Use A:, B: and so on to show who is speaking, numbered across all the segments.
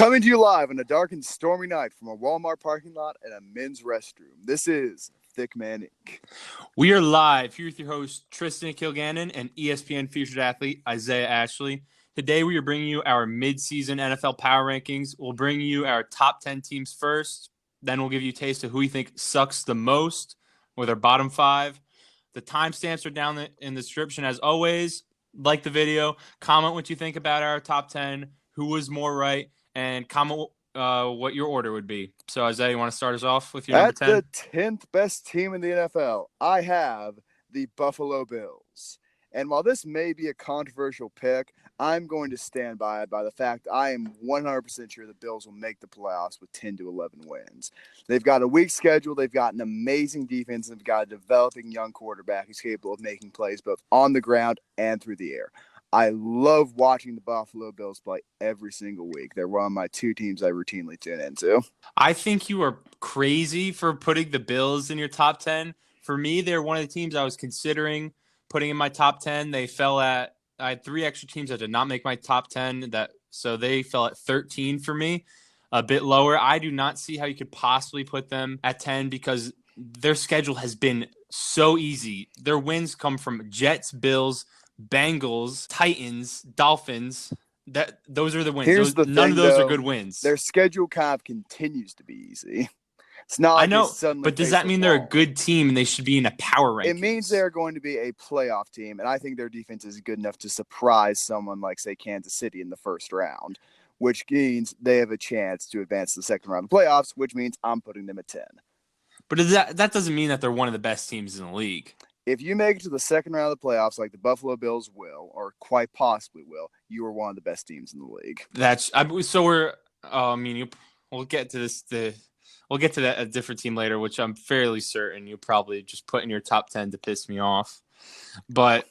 A: Coming to you live on a dark and stormy night from a Walmart parking lot and a men's restroom. This is Thicc Man Inc.
B: We are live here with your host, Tristan Kilgannon, and ESPN featured athlete, Isaiah Ashley. Today, we are bringing you our midseason NFL power rankings. We'll bring you our top 10 teams first. Then we'll give you a taste of who we think sucks the most with our bottom 5. The timestamps are down in the description as always. Like the video, comment what you think about our top 10, who was more right, and comment what your order would be. So, Isaiah, you want to start us off with your number 10?
A: At the 10th best team in the NFL, I have the Buffalo Bills. And while this may be a controversial pick, I'm going to stand by it by the fact I am 100% sure the Bills will make the playoffs with 10 to 11 wins. They've got a weak schedule. They've got an amazing defense. They've got a developing young quarterback who's capable of making plays both on the ground and through the air. I love watching the Buffalo Bills play every single week. They're one of my two teams I routinely tune into.
B: I think you are crazy for putting the Bills in your top 10. For me, they're one of the teams I was considering putting in my top 10. They fell at – I had 3 extra teams that did not make my top 10, so they fell at 13 for me, a bit lower. I do not see how you could possibly put them at 10 because their schedule has been so easy. Their wins come from Jets, Bills, Bengals, Titans, Dolphins. Those are the wins. None of those are good wins.
A: Their schedule kind of continues to be easy. It's not.
B: I know, but does that mean they're a good team and they should be in a power rankings?
A: It means they're going to be a playoff team, and I think their defense is good enough to surprise someone like, say, Kansas City in the first round, which means they have a chance to advance to the second round of the playoffs, which means I'm putting them at 10.
B: But that doesn't mean that they're one of the best teams in the league.
A: If you make it to the second round of the playoffs like the Buffalo Bills will, or quite possibly will, you are one of the best teams in the league.
B: We'll get to this. We'll get to a different team later, which I'm fairly certain you'll probably just put in your top 10 to piss me off. But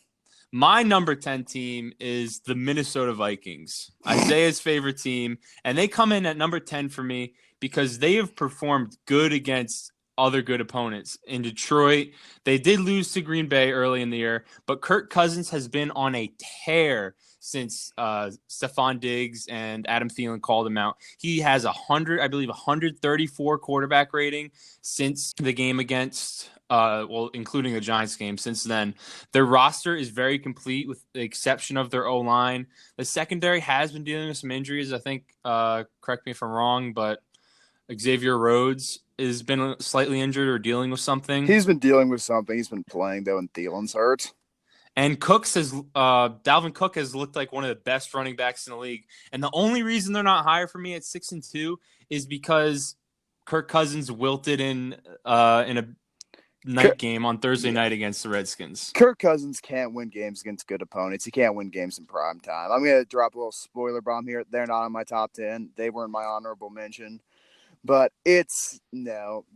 B: my number 10 team is the Minnesota Vikings, Isaiah's favorite team, and they come in at number 10 for me because they have performed good against other good opponents. In Detroit, they did lose to Green Bay early in the year, but Kirk Cousins has been on a tear since Stephon Diggs and Adam Thielen called him out. He has 134 quarterback rating since the game against, including the Giants game. Since then, their roster is very complete with the exception of their O-line. The secondary has been dealing with some injuries. I think, correct me if I'm wrong, but Xavier Rhodes has been slightly injured or dealing with something.
A: He's been dealing with something. He's been playing, though, and Thielen's hurt.
B: And Dalvin Cook has looked like one of the best running backs in the league. And the only reason they're not higher for me at 6-2 is because Kirk Cousins wilted in a night game on Thursday night against the Redskins.
A: Kirk Cousins can't win games against good opponents. He can't win games in prime time. I'm going to drop a little spoiler bomb here. They're not on my top 10. They were in my honorable mention. But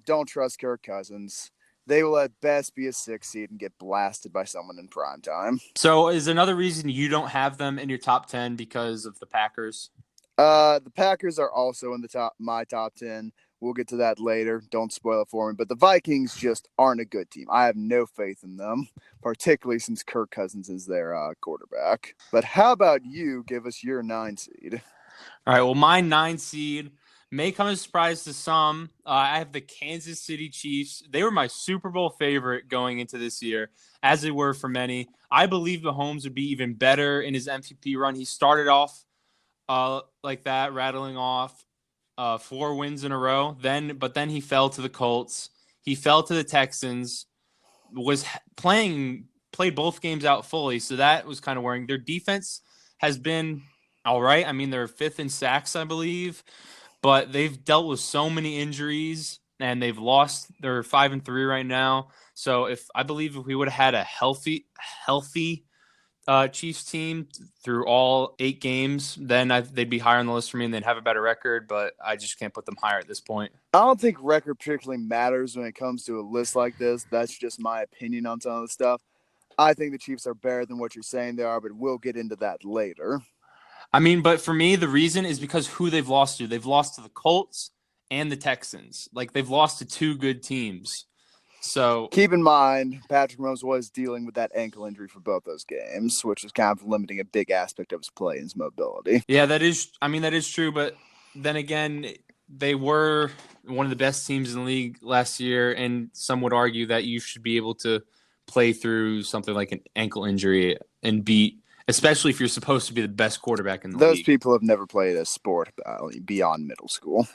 A: don't trust Kirk Cousins. They will at best be a 6 seed and get blasted by someone in prime time.
B: So is another reason you don't have them in your top 10 because of the Packers?
A: The Packers are also in my top 10. We'll get to that later. Don't spoil it for me. But the Vikings just aren't a good team. I have no faith in them, particularly since Kirk Cousins is their quarterback. But how about you give us your 9 seed?
B: All right, well, my 9 seed may come as a surprise to some. I have the Kansas City Chiefs. They were my Super Bowl favorite going into this year, as they were for many. I believe Mahomes would be even better in his MVP run. He started off like that, rattling off 4 wins in a row. But then he fell to the Colts. He fell to the Texans. Played both games out fully, so that was kind of worrying. Their defense has been all right. I mean, they're 5th in sacks, I believe. But they've dealt with so many injuries, and they've lost. They're 5-3 right now. So if we would have had a healthy Chiefs team through all 8 games, then they'd be higher on the list for me, and they'd have a better record. But I just can't put them higher at this point.
A: I don't think record particularly matters when it comes to a list like this. That's just my opinion on some of the stuff. I think the Chiefs are better than what you're saying they are, but we'll get into that later.
B: I mean, but for me, the reason is because who they've lost to. They've lost to the Colts and the Texans. Like, they've lost to 2 good teams. So
A: keep in mind, Patrick Mahomes was dealing with that ankle injury for both those games, which was kind of limiting a big aspect of his play and his mobility.
B: Yeah, that is true. But then again, they were one of the best teams in the league last year, and some would argue that you should be able to play through something like an ankle injury and beat, especially if you're supposed to be the best quarterback in the
A: Those
B: league.
A: people have never played a sport beyond middle school.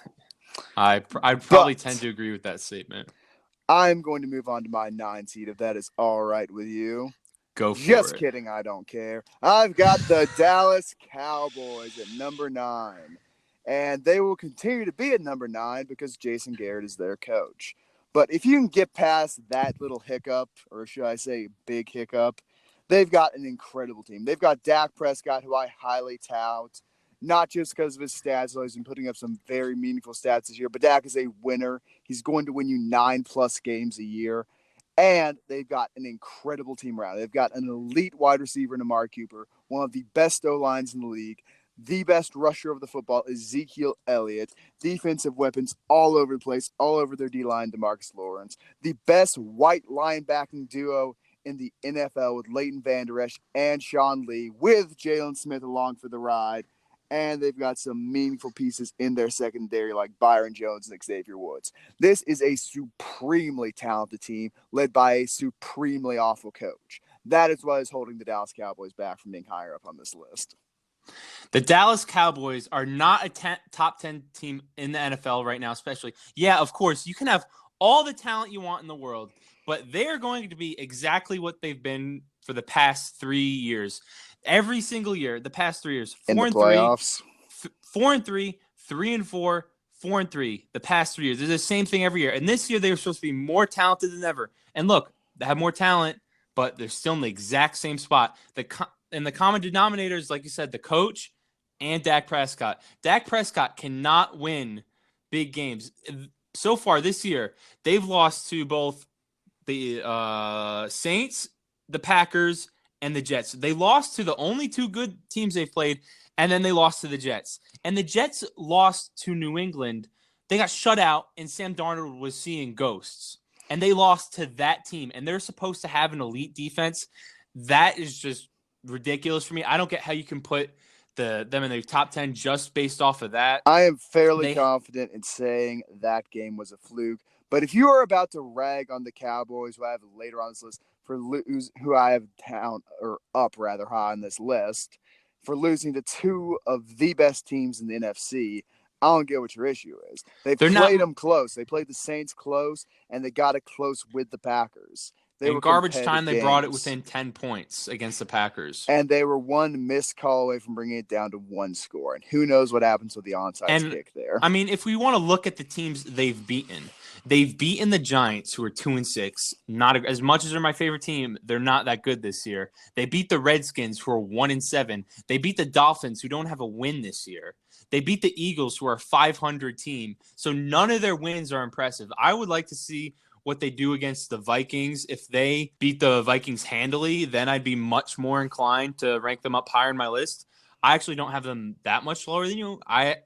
B: I'd probably tend to agree with that statement.
A: I'm going to move on to my 9 seed, if that is all right with you.
B: Go for
A: Just
B: it.
A: kidding, I don't care. I've got the Dallas Cowboys at number 9. And they will continue to be at number 9 because Jason Garrett is their coach. But if you can get past that little hiccup, or should I say big hiccup, they've got an incredible team. They've got Dak Prescott, who I highly tout, not just because of his stats, though he's been putting up some very meaningful stats this year, but Dak is a winner. He's going to win you 9+ games a year. And they've got an incredible team around. They've got an elite wide receiver in Amari Cooper, one of the best O-lines in the league. The best rusher of the football is Ezekiel Elliott. Defensive weapons all over the place, all over their D-line, DeMarcus Lawrence. The best white linebacking duo in the NFL with Leighton Vander Esch and Sean Lee, with Jalen Smith along for the ride. And they've got some meaningful pieces in their secondary like Byron Jones and Xavier Woods. This is a supremely talented team led by a supremely awful coach. That is what is holding the Dallas Cowboys back from being higher up on this list.
B: The Dallas Cowboys are not a top 10 team in the NFL right now, especially. Yeah, of course, you can have all the talent you want in the world, but they're going to be exactly what they've been for the past 3 years. Every single year, the past 3 years, 4
A: in the
B: and
A: playoffs.
B: 3, 3 and 4, 4 and 3. The past 3 years, they're the same thing every year. And this year, they were supposed to be more talented than ever. And look, they have more talent, but they're still in the exact same spot. And the common denominators, like you said, the coach and Dak Prescott. Dak Prescott cannot win big games. So far this year, they've lost to both the Saints, the Packers, and the Jets. They lost to the only 2 good teams they've played, and then they lost to the Jets. And the Jets lost to New England. They got shut out, and Sam Darnold was seeing ghosts. And they lost to that team, and they're supposed to have an elite defense. That is just ridiculous for me. I don't get how you can put them in the top 10 just based off of that.
A: I am fairly confident in saying that game was a fluke. But if you are about to rag on the Cowboys, who I have later on this list, who I have down or up rather high on this list, for losing to 2 of the best teams in the NFC, I don't get what your issue is. They played them close. They played the Saints close, and they got it close with the Packers.
B: In garbage time, they brought it within 10 points against the Packers.
A: And they were one missed call away from bringing it down to 1 score. And who knows what happens with the onside kick there.
B: I mean, if we want to look at the teams they've beaten the Giants, who are 2-6. Not as much as they're my favorite team, they're not that good this year. They beat the Redskins, who are 1-7. They beat the Dolphins, who don't have a win this year. They beat the Eagles, who are a 500 team. So none of their wins are impressive. I would like to see what they do against the Vikings. If they beat the Vikings handily, then I'd be much more inclined to rank them up higher in my list. I actually don't have them that much lower than you.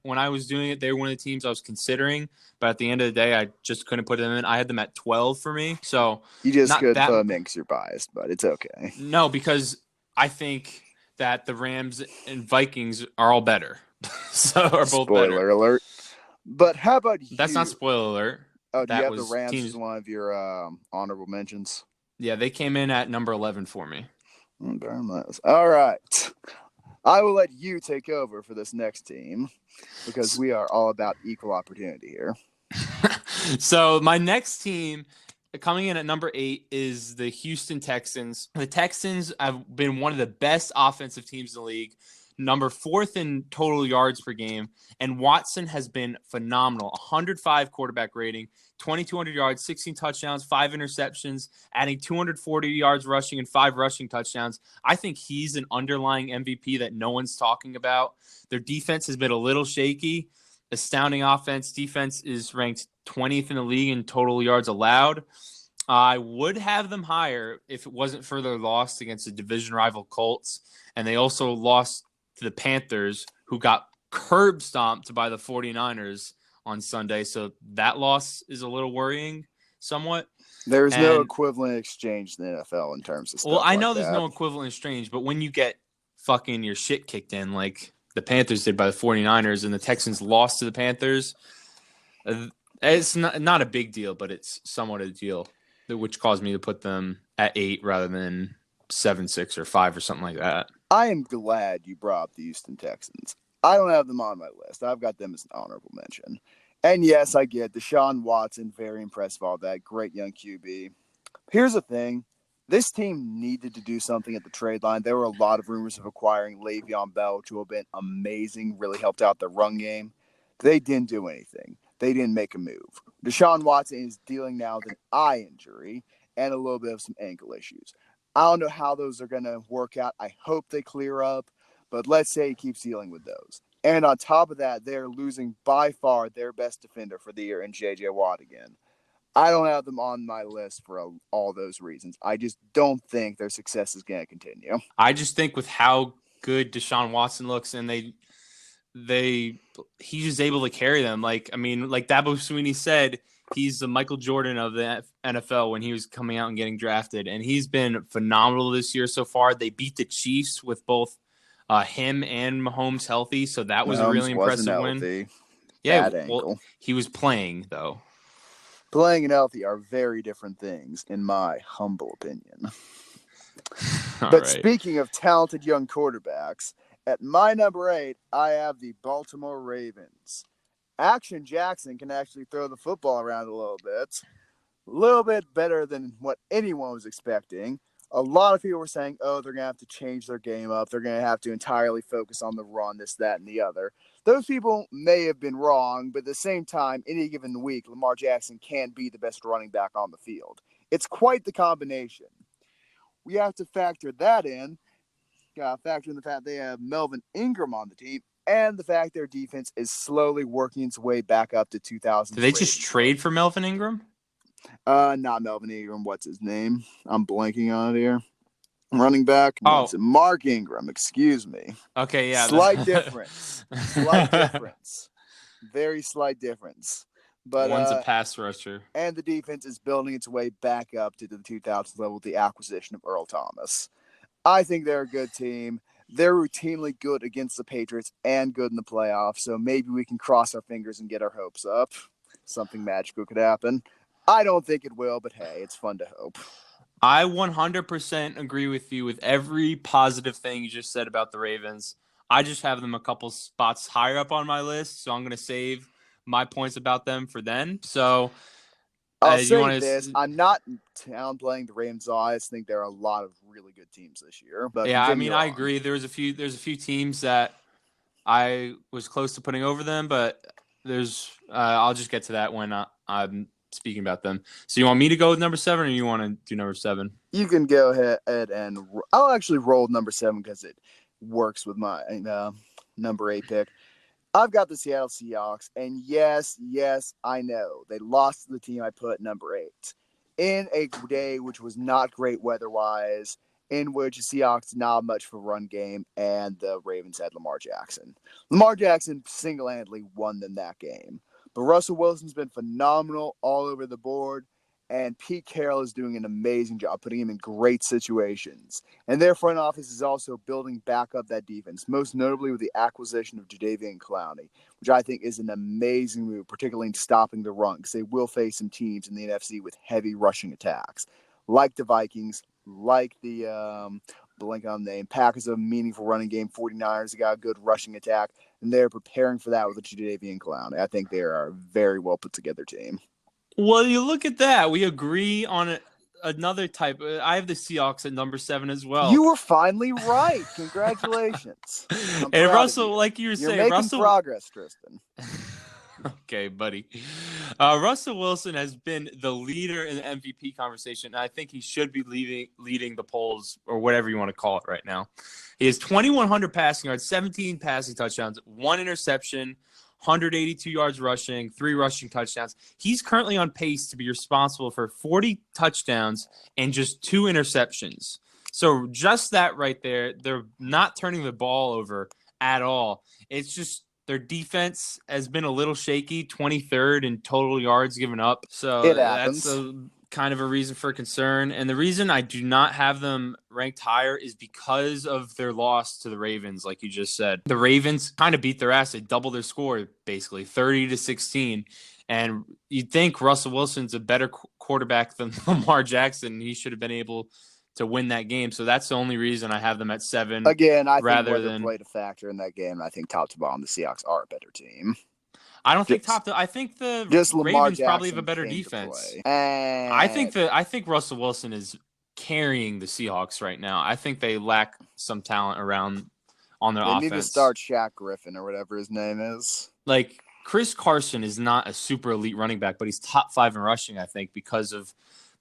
B: When I was doing it, they were one of the teams I was considering, but at the end of the day, I just couldn't put them in. I had them at 12 for me. So
A: you just couldn't put them in because you're biased, but it's okay.
B: No, because I think that the Rams and Vikings are all better. So are both
A: Spoiler
B: better.
A: alert. But how about you?
B: That's not spoiler alert.
A: Oh, do you have the Rams as one of your honorable mentions?
B: Yeah, they came in at number 11 for me.
A: Very nice. All right. I will let you take over for this next team because we are all about equal opportunity here.
B: So my next team coming in at number 8 is the Houston Texans. The Texans have been one of the best offensive teams in the league. Number 4th in total yards per game, and Watson has been phenomenal. 105 quarterback rating, 2,200 yards, 16 touchdowns, 5 interceptions, adding 240 yards rushing and 5 rushing touchdowns. I think he's an underlying MVP that no one's talking about. Their defense has been a little shaky. Astounding offense. Defense is ranked 20th in the league in total yards allowed. I would have them higher if it wasn't for their loss against the division rival Colts, and they also lost to the Panthers, who got curb stomped by the 49ers on Sunday. So that loss is a little worrying somewhat.
A: There's no equivalent exchange in the NFL in terms of stuff.
B: Well, I know there's no equivalent exchange, but when you get fucking your shit kicked in, like the Panthers did by the 49ers, and the Texans lost to the Panthers. It's not a big deal, but it's somewhat a deal, which caused me to put them at 8 rather than 7, 6, or 5 or something like that.
A: I am glad you brought up the Houston Texans. I don't have them on my list. I've got them as an honorable mention. And yes, I get Deshaun Watson, very impressive, all that. Great young QB. Here's the thing. This team needed to do something at the trade line. There were a lot of rumors of acquiring Le'Veon Bell, which would have been amazing, really helped out the run game. They didn't do anything. They didn't make a move. Deshaun Watson is dealing now with an eye injury and a little bit of some ankle issues. I don't know how those are going to work out. I hope they clear up, but let's say he keeps dealing with those. And on top of that, they're losing by far their best defender for the year in J.J. Watt again. I don't have them on my list for all those reasons. I just don't think their success is going to continue.
B: I just think with how good Deshaun Watson looks, and he's just able to carry them. Like Dabo Swinney said, he's the Michael Jordan of the NFL when he was coming out and getting drafted, and he's been phenomenal this year so far. They beat the Chiefs with both him and Mahomes healthy, so that was a really impressive win. Yeah, well, he was playing though.
A: Playing and healthy are very different things, in my humble opinion. But speaking of talented young quarterbacks, at my number 8, I have the Baltimore Ravens. Action Jackson can actually throw the football around a little bit better than what anyone was expecting. A lot of people were saying, they're going to have to change their game up. They're going to have to entirely focus on the run, this, that, and the other. Those people may have been wrong, but at the same time, any given week, Lamar Jackson can be the best running back on the field. It's quite the combination. We have to factor that in. Factor in the fact they have Melvin Ingram on the team, and the fact their defense is slowly working its way back up to 2000.
B: Did they just trade for Melvin Ingram?
A: Not Melvin Ingram. What's his name? I'm blanking on it here. Running back. Mark Ingram. Excuse me.
B: Okay, yeah.
A: Slight difference. Very slight difference. But
B: one's a pass rusher.
A: And the defense is building its way back up to the 2000s level with the acquisition of Earl Thomas. I think they're a good team. They're routinely good against the Patriots and good in the playoffs, so maybe we can cross our fingers and get our hopes up. Something magical could happen. I don't think it will, but hey, it's fun to hope.
B: I 100% agree with you with every positive thing you just said about the Ravens. I just have them a couple spots higher up on my list, so I'm going to save my points about them for then. So
A: I'll say this. I'm not downplaying the Ravens. I just think there are a lot of really good teams this year. But
B: yeah, I agree. There's a few teams that I was close to putting over them, but I'll just get to that when I'm speaking about them. So you want me to go with number 7, or you want to do number 7?
A: You can go ahead and I'll actually roll number 7 because it works with my number 8 pick. I've got the Seattle Seahawks, and yes, I know they lost to the team I put number 8 in a day which was not great weather-wise, in which the Seahawks not much for run game, and the Ravens had Lamar Jackson. Lamar Jackson single-handedly won them that game. But Russell Wilson's been phenomenal all over the board, and Pete Carroll is doing an amazing job putting him in great situations. And their front office is also building back up that defense, most notably with the acquisition of Jadeveon Clowney, which I think is an amazing move, particularly in stopping the run, because they will face some teams in the NFC with heavy rushing attacks, like the Vikings, like the blank on the name, Packers have a meaningful running game, 49ers, they got a good rushing attack, and they're preparing for that with the Jadeveon Clowney. I think they are a very well put together team.
B: Well, you look at that. We agree on another type. I have the Seahawks at number 7 as well.
A: You were finally right. Congratulations.
B: And Russell, like you were saying,
A: you're making progress, Tristan.
B: Okay, buddy. Russell Wilson has been the leader in the MVP conversation. I think he should be leading the polls, or whatever you want to call it right now. He has 2,100 passing yards, 17 passing touchdowns, 1 interception, 182 yards rushing, 3 rushing touchdowns. He's currently on pace to be responsible for 40 touchdowns and just 2 interceptions. So just that right there, they're not turning the ball over at all. It's just their defense has been a little shaky, 23rd in total yards given up. So
A: it happens.
B: That's kind of a reason for concern. And the reason I do not have them ranked higher is because of their loss to the Ravens, like you just said. The Ravens kind of beat their ass. They doubled their score, basically, 30-16. And you'd think Russell Wilson's a better quarterback than Lamar Jackson. He should have been able to win that game. So that's the only reason I have them at 7.
A: Again, I think
B: rather
A: weather
B: than
A: played a factor in that game. I think top to bottom, the Seahawks are a better team.
B: I don't think I think the Ravens probably have a better defense. I think Russell Wilson is carrying the Seahawks right now. I think they lack some talent around on their offense.
A: They need to start Shaq Griffin or whatever his name is.
B: Like, Chris Carson is not a super elite running back, but he's top 5 in rushing, I think, because of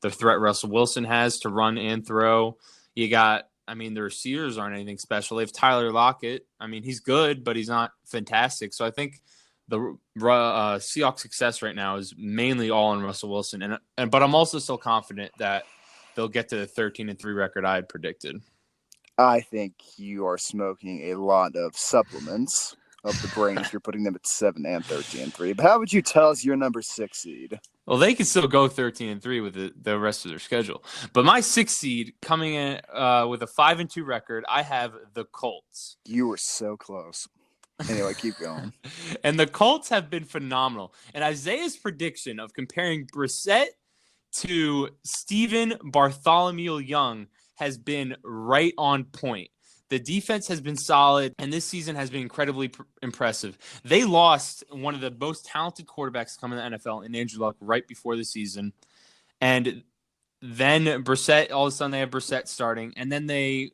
B: the threat Russell Wilson has to run and throw. You got, the receivers aren't anything special. They have Tyler Lockett. He's good, but he's not fantastic. So I think the Seahawks' success right now is mainly all on Russell Wilson. But I'm also still confident that they'll get to the 13-3 record I had predicted.
A: I think you are smoking a lot of supplements of the brain if you're putting them at 7 and 13-3. But how would you tell us your number 6 seed?
B: Well, they can still go 13-3 with the rest of their schedule. But my 6th seed coming in with a 5-2 record, I have the Colts.
A: You were so close. Anyway, keep going.
B: And the Colts have been phenomenal. And Isaiah's prediction of comparing Brissett to Stephen Bartholomew Young has been right on point. The defense has been solid, and this season has been incredibly impressive. They lost one of the most talented quarterbacks coming to the NFL in Andrew Luck right before the season. And then Brissett, all of a sudden they have Brissett starting, and then they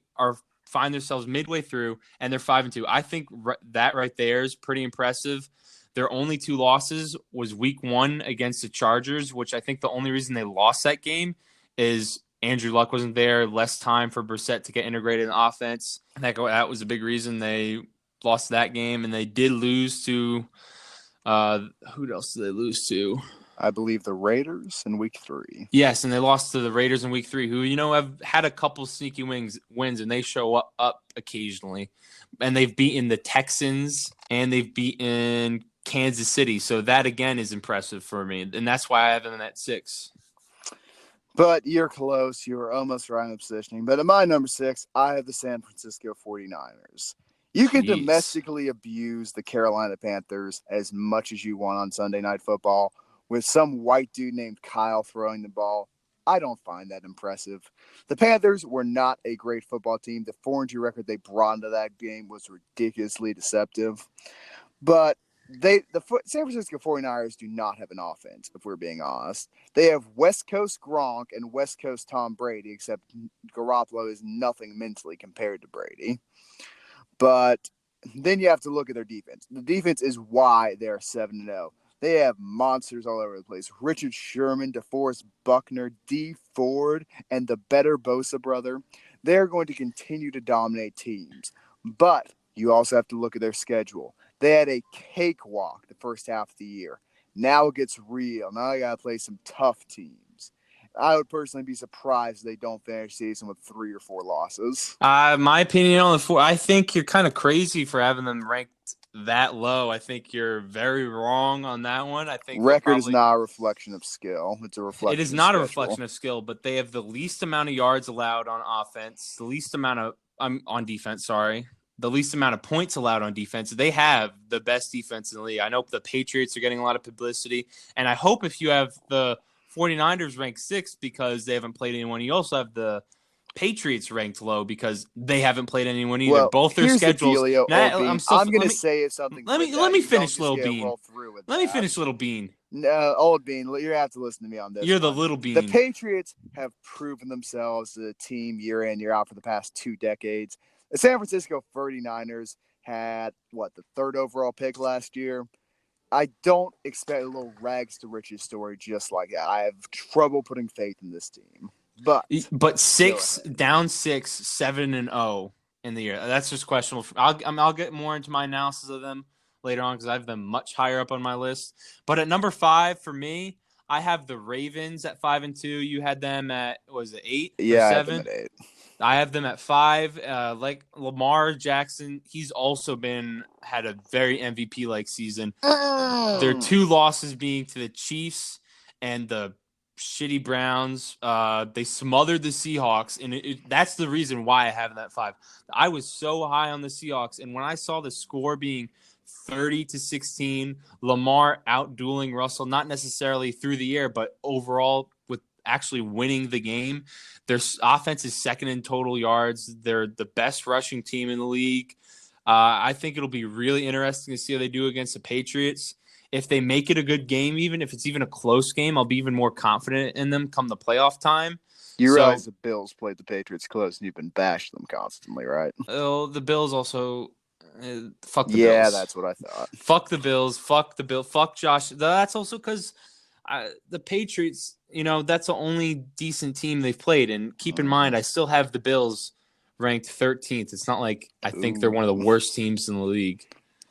B: find themselves midway through, and they're 5-2. I think that right there is pretty impressive. Their only 2 losses was week 1 against the Chargers, which I think the only reason they lost that game is Andrew Luck wasn't there, less time for Brissett to get integrated in offense. That was a big reason they lost that game, and they did lose to who else did they lose to?
A: I believe the Raiders in week 3.
B: Yes, and they lost to the Raiders in week 3, who, have had a couple sneaky wins, and they show up occasionally. And they've beaten the Texans, and they've beaten Kansas City. So that, again, is impressive for me. And that's why I have them at 6.
A: But you're close. You were almost right in the positioning. But at my number 6, I have the San Francisco 49ers. You can domestically abuse the Carolina Panthers as much as you want on Sunday Night Football with some white dude named Kyle throwing the ball. I don't find that impressive. The Panthers were not a great football team. The 4-2 record they brought into that game was ridiculously deceptive. But the San Francisco 49ers do not have an offense, if we're being honest. They have West Coast Gronk and West Coast Tom Brady, except Garoppolo is nothing mentally compared to Brady. But then you have to look at their defense. The defense is why they're 7-0. They have monsters all over the place. Richard Sherman, DeForest Buckner, D. Ford, and the better Bosa brother. They're going to continue to dominate teams. But you also have to look at their schedule. They had a cakewalk the first half of the year. Now it gets real. Now they got to play some tough teams. I would personally be surprised if they don't finish the season with 3 or 4 losses.
B: My opinion on the 4, I think you're kind of crazy for having them ranked that low. I think you're very wrong on that one. I think
A: record is not a reflection of skill. It's a reflection.
B: It is not a reflection of skill, but they have the least amount of yards allowed on offense, the least amount of on defense. Sorry, the least amount of points allowed on defense. They have the best defense in the league. I know the Patriots are getting a lot of publicity, and I hope if you have the 49ers ranked 6th because they haven't played anyone, you also have the Patriots ranked low because they haven't played anyone either.
A: Well,
B: both their schedules.
A: I'm going to say something.
B: Let me finish, Little Bean. Let me finish, Little Bean.
A: No, Old Bean, you're going to have to listen to me on this.
B: You're the Little Bean.
A: The Patriots have proven themselves as a team year in, year out for the past 2 decades. The San Francisco 49ers had, the 3rd overall pick last year. I don't expect a little rags to riches story just like that. I have trouble putting faith in this team. But 6
B: down 6, 7-0 in the year. That's just questionable. I'll get more into my analysis of them later on because I have them much higher up on my list. But at number 5 for me, I have the Ravens at 5-2. You had them at 8?
A: Yeah,
B: 7?
A: I have them at 8.
B: I have them at 5. Like Lamar Jackson, he's also had a very MVP-like season. Their 2 losses being to the Chiefs and the shitty Browns. They smothered the Seahawks, and that's the reason why I have that 5. I was so high on the Seahawks, and when I saw the score being 30-16, Lamar outdueling Russell, not necessarily through the air, but overall with actually winning the game. Their offense is second in total yards. They're the best rushing team in the league. I think it'll be really interesting to see how they do against the Patriots. If they make it a good game, even if it's even a close game, I'll be even more confident in them come the playoff time.
A: You realize the Bills played the Patriots close, and you've been bashing them constantly, right?
B: Oh, the Bills also fuck the Bills.
A: Yeah, that's what I thought.
B: Fuck the Bills. Fuck the Bill. Fuck Josh. That's also because the Patriots, that's the only decent team they've played. And keep in mind, I still have the Bills ranked 13th. It's not like I think they're one of the worst teams in the league.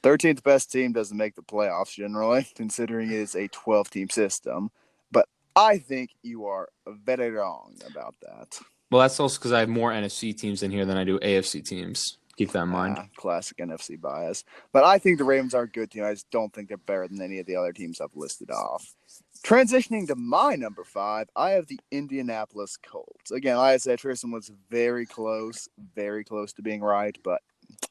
A: 13th best team doesn't make the playoffs generally, considering it is a 12-team system. But I think you are very wrong about that.
B: Well, that's also because I have more NFC teams in here than I do AFC teams. Keep that in mind.
A: Classic NFC bias. But I think the Ravens are a good team. I just don't think they're better than any of the other teams I've listed off. Transitioning to my number 5, I have the Indianapolis Colts. Again, like I said, Tristan was very close to being right, but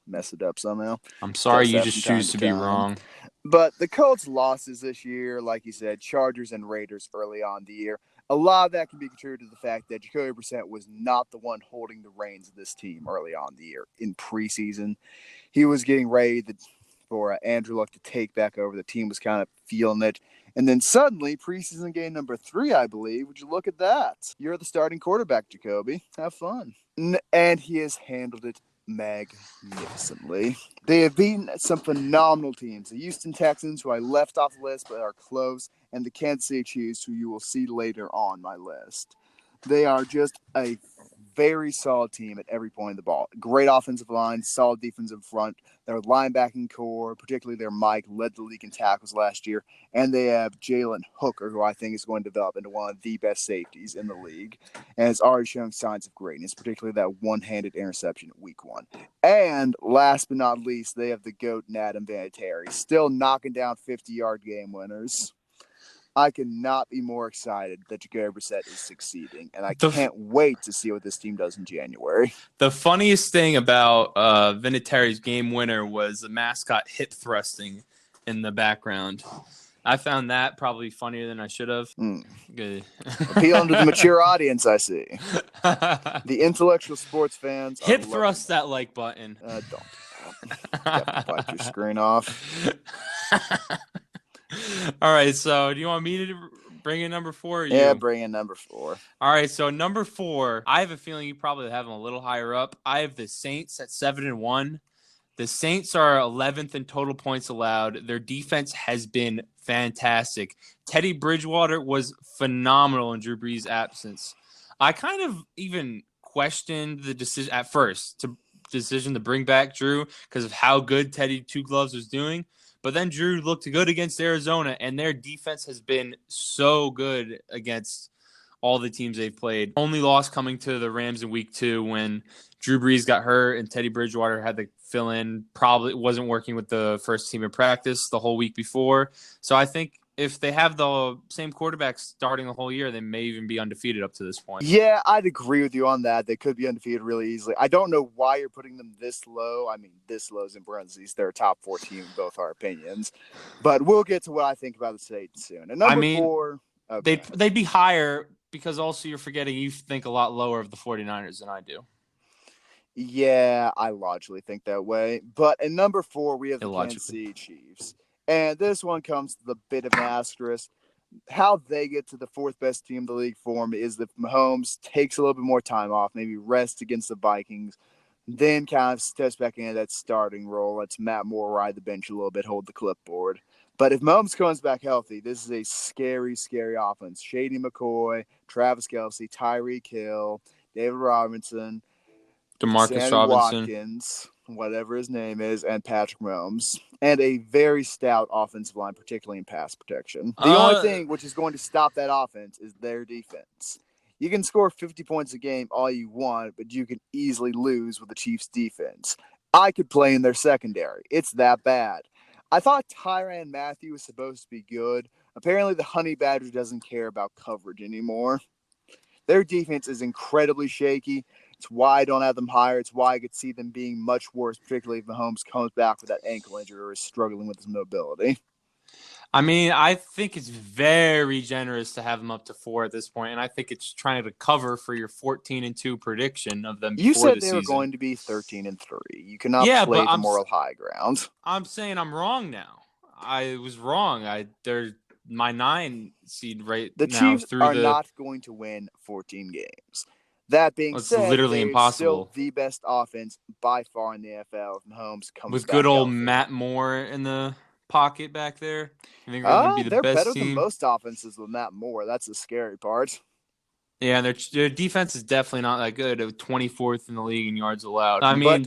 A: messed it up somehow.
B: I'm sorry you just choose to be wrong.
A: But the Colts' losses this year, like you said, Chargers and Raiders early on in the year, a lot of that can be contributed to the fact that Jacoby Brissett was not the one holding the reins of this team early on in the year. In preseason, he was getting ready for Andrew Luck to take back over. The team was kind of feeling it. And then suddenly, preseason game number 3, I believe, would you look at that? You're the starting quarterback, Jacoby. Have fun. And he has handled it magnificently. They have beaten some phenomenal teams. The Houston Texans, who I left off the list but are close, and the Kansas City Chiefs, who you will see later on my list. They are just a very solid team at every point of the ball. Great offensive line, solid defensive front. Their linebacking core, particularly their Mike, led the league in tackles last year. And they have Jalen Hooker, who I think is going to develop into one of the best safeties in the league. And has already shown signs of greatness, particularly that one-handed interception at week 1. And last but not least, they have the GOAT and Adam Vinatieri, still knocking down 50-yard game winners. I cannot be more excited that Jacoby Brissett is succeeding, and I can't wait to see what this team does in January.
B: The funniest thing about Vinatieri's game winner was the mascot hip thrusting in the background. I found that probably funnier than I should have. Good.
A: Appealing to the mature audience, I see. The intellectual sports fans
B: hip thrust that like button.
A: Don't. Wipe your screen off.
B: All right, so do you want me to bring in number 4? Or
A: yeah, bring in number 4.
B: All right, so number 4, I have a feeling you probably have them a little higher up. I have the Saints at 7-1. The Saints are 11th in total points allowed. Their defense has been fantastic. Teddy Bridgewater was phenomenal in Drew Brees' absence. I kind of even questioned the decision at first to bring back Drew because of how good Teddy Two Gloves was doing. But then Drew looked good against Arizona, and their defense has been so good against all the teams they've played. Only loss coming to the Rams in week 2 when Drew Brees got hurt and Teddy Bridgewater had to fill in. Probably wasn't working with the first team in practice the whole week before. So I think if they have the same quarterback starting the whole year, they may even be undefeated up to this point.
A: Yeah, I'd agree with you on that. They could be undefeated really easily. I don't know why you're putting them this low. I mean, this low is in parentheses. They're a top 4 team in both our opinions. But we'll get to what I think about the Saints soon. And number 4. Okay.
B: They'd be higher because also you're forgetting you think a lot lower of the 49ers than I do.
A: Yeah, I logically think that way. But in number 4, we have the Kansas City Chiefs. And this one comes to the bit of an asterisk. How they get to the 4th best team in the league form is that Mahomes takes a little bit more time off, maybe rest against the Vikings, then kind of steps back into that starting role, lets Matt Moore ride the bench a little bit, hold the clipboard. But if Mahomes comes back healthy, this is a scary, scary offense. Shady McCoy, Travis Kelce, Tyreek Hill, David Robinson,
B: DeMarcus Robinson,
A: Watkins, whatever his name is, and Patrick Mahomes, and a very stout offensive line, particularly in pass protection. The only thing which is going to stop that offense is their defense. You can score 50 points a game all you want, but you can easily lose with the Chiefs' defense. I could play in their secondary. It's that bad. I thought Tyrann Mathieu was supposed to be good. Apparently, the Honey Badger doesn't care about coverage anymore. Their defense is incredibly shaky. It's why I don't have them higher. It's why I could see them being much worse, particularly if Mahomes comes back with that ankle injury or is struggling with his mobility.
B: I mean, I think it's very generous to have them up to 4 at this point, and I think it's trying to cover for your 14-2 prediction of them
A: You
B: before
A: said
B: the
A: they were
B: season.
A: going to be 13-3. You cannot
B: Yeah, but
A: play the moral high ground.
B: I'm saying I'm wrong now. I was wrong. They're my 9 seed right
A: The
B: now
A: Chiefs
B: through
A: are
B: the.
A: not going to win 14 games. That being
B: It's
A: said,
B: literally
A: they're
B: impossible.
A: still the best offense by far in the NFL if Mahomes comes
B: With
A: back
B: good old
A: healthy.
B: Matt Moore in the pocket back there. I think they're going to be the
A: They're
B: best
A: better than
B: team.
A: most offenses with Matt Moore. That's the scary part.
B: Yeah, their defense is definitely not that good. 24th in the league in yards allowed. I mean,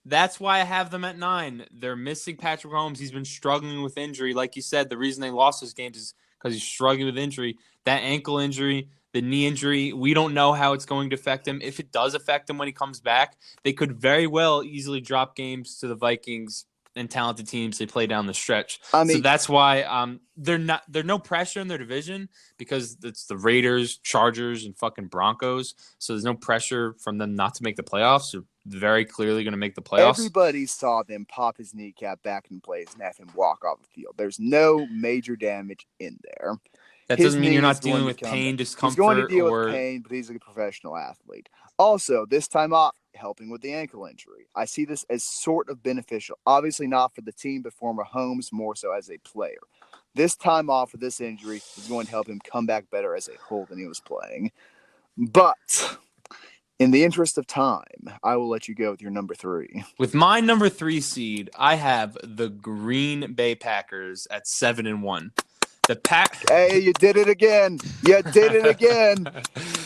B: that's why I have them at 9. They're missing Patrick Mahomes. He's been struggling with injury. Like you said, the reason they lost those games is because he's struggling with injury. That ankle injury, the knee injury, we don't know how it's going to affect him. If it does affect him when he comes back, they could very well easily drop games to the Vikings and talented teams they play down the stretch. So that's why they're no pressure in their division because it's the Raiders, Chargers, and fucking Broncos. So there's no pressure from them not to make the playoffs. They're very clearly going to make the playoffs.
A: Everybody saw them pop his kneecap back in place and have him walk off the field. There's no major damage in there.
B: That doesn't mean you're not dealing with pain, discomfort.
A: He's going to deal with pain, but he's a professional athlete. Also, this time off, helping with the ankle injury. I see this as sort of beneficial. Obviously not for the team, but for Mahomes more so as a player. This time off with this injury is going to help him come back better as a whole than he was playing. But in the interest of time, I will let you go with your number 3.
B: With my number 3 seed, I have the Green Bay Packers at 7-1.
A: Hey, you did it again. You did it again.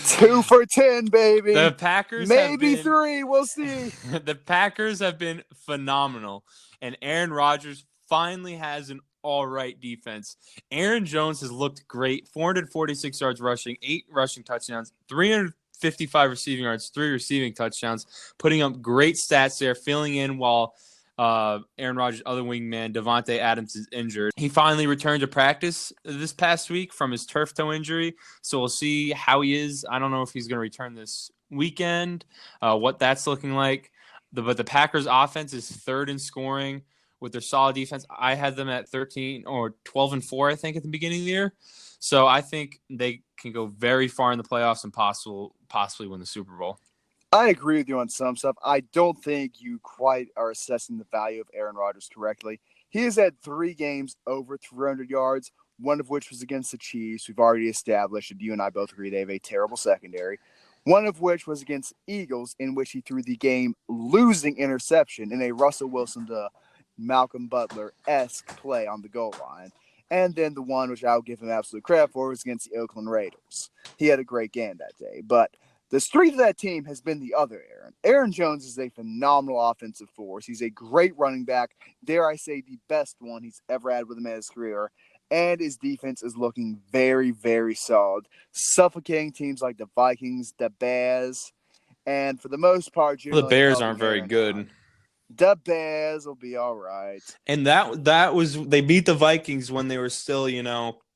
A: 2 for 10, baby.
B: The Packers
A: maybe 3. We'll see.
B: The Packers have been phenomenal, and Aaron Rodgers finally has an all right defense. Aaron Jones has looked great. 446 yards rushing, 8 rushing touchdowns, 355 receiving yards, 3 receiving touchdowns, putting up great stats there, filling in while Aaron Rodgers' other wingman, Devontae Adams, is injured. He finally returned to practice this past week from his turf toe injury, so we'll see how he is. I don't know if he's going to return this weekend, what that's looking like. But the Packers' offense is 3rd in scoring with their solid defense. I had them at 13 or 12-4, I think, at the beginning of the year. So I think they can go very far in the playoffs and possibly win the Super Bowl.
A: I agree with you on some stuff. I don't think you quite are assessing the value of Aaron Rodgers correctly. He has had 3 games over 300 yards, one of which was against the Chiefs. We've already established, and you and I both agree they have a terrible secondary. One of which was against Eagles, in which he threw the game-losing interception in a Russell Wilson to Malcolm Butler-esque play on the goal line. And then the one which I'll give him absolute credit for was against the Oakland Raiders. He had a great game that day, but the strength of that team has been the other Aaron. Aaron Jones is a phenomenal offensive force. He's a great running back. Dare I say the best one he's ever had with him in his career. And his defense is looking very, very solid. Suffocating teams like the Vikings, the Bears, and for the most part,
B: the Bears aren't very good.
A: The Bears will be all right.
B: And that was they beat the Vikings when they were still,